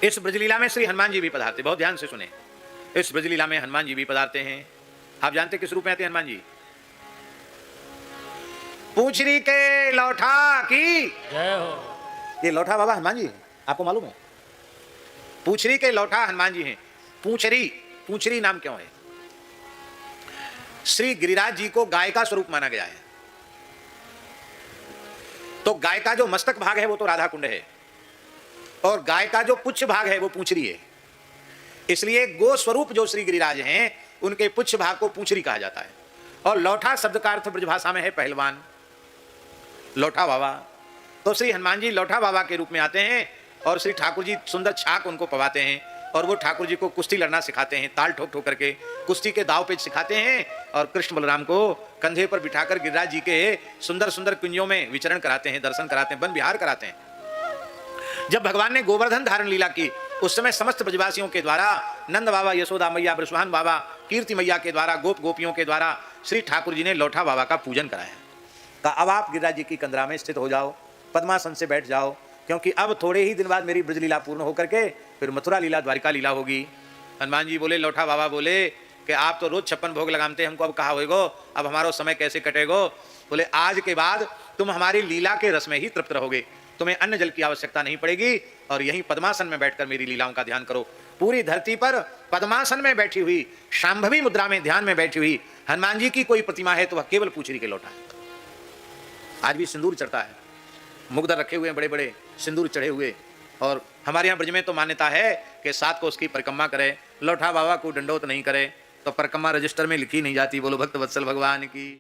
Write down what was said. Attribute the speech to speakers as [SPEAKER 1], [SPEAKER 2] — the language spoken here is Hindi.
[SPEAKER 1] इस ब्रजलीला में श्री हनुमान जी भी पधारते, बहुत ध्यान से सुने। इस ब्रजलीला में हनुमान जी भी पधारते हैं। आप जानते किस रूप में आते हैं हनुमान जी? पूंछरी के लौठा की
[SPEAKER 2] जय हो।
[SPEAKER 1] ये लौठा बाबा हनुमान जी हैं, आपको मालूम है? पूंछरी के लौठा हनुमान जी हैं। पूंछरी, पूंछरी नाम क्यों है? श्री गिरिराज जी को गाय का स्वरूप माना गया है, तो गाय का जो मस्तक भाग है वो तो राधा कुंड है, और गाय का जो पुच्छ भाग है वो पूंछरी है। इसलिए गो स्वरूप जो श्री गिरिराज हैं उनके पुच्छ भाग को पूंछरी कहा जाता है। और लौठा शब्द का अर्थ ब्रजभाषा में है पहलवान, लौठा बाबा। तो श्री हनुमान जी लौठा बाबा के रूप में आते हैं और श्री ठाकुर जी सुंदर छाक उनको पवाते हैं, और वो ठाकुर जी को कुश्ती लड़ना सिखाते हैं, ताल ठोक ठोक करके कुश्ती के दाव पेच सिखाते हैं, और कृष्ण बलराम को कंधे पर बिठाकर गिरिराज जी के सुंदर सुंदर कुंजों में विचरण कराते हैं, दर्शन कराते हैं, वन विहार कराते हैं। जब भगवान ने गोवर्धन धारण लीला की उस समय समस्त ब्रजवासियों के द्वारा, नंद बाबा, यशोदा मैया, ब्रजवाहन बाबा, कीर्ति मैया के द्वारा, गोप गोपियों के द्वारा श्री ठाकुर जी ने लौठा बाबा का पूजन कराया। कहा अब आप गिरिराज जी की कंदरा में स्थित हो जाओ, पद्मासन से बैठ जाओ, क्योंकि अब थोड़े ही दिन बाद मेरी ब्रजलीला पूर्ण होकर के फिर मथुरा लीला, द्वारिका लीला होगी। हनुमान जी बोले, लौठा बाबा बोले कि आप तो रोज 56 भोग लगाते, हमको अब कहा होएगो, अब हमारा समय कैसे कटेगो? बोले आज के बाद तुम हमारी लीला के रस में ही तृप्त रहोगे, तुम्हें अन्न जल की आवश्यकता नहीं पड़ेगी, और यहीं पद्मासन में बैठकर मेरी लीलाओं का ध्यान करो। पूरी धरती पर पद्मासन में बैठी हुई, शांभवी मुद्रा में ध्यान में बैठी हुई हनुमान जी की कोई प्रतिमा है तो वह केवल पूंछरी के लौठा है। आज भी सिंदूर चढ़ता है, मुग्धर रखे हुए बड़े बड़े सिंदूर चढ़े हुए, और हमारे यहाँ ब्रज में तो मान्यता है कि 7 कोस की परिक्रमा करे, लौठा बाबा को दंडोत नहीं करे तो परिक्रमा रजिस्टर में लिखी नहीं जाती। बोलो भक्त वत्सल भगवान की।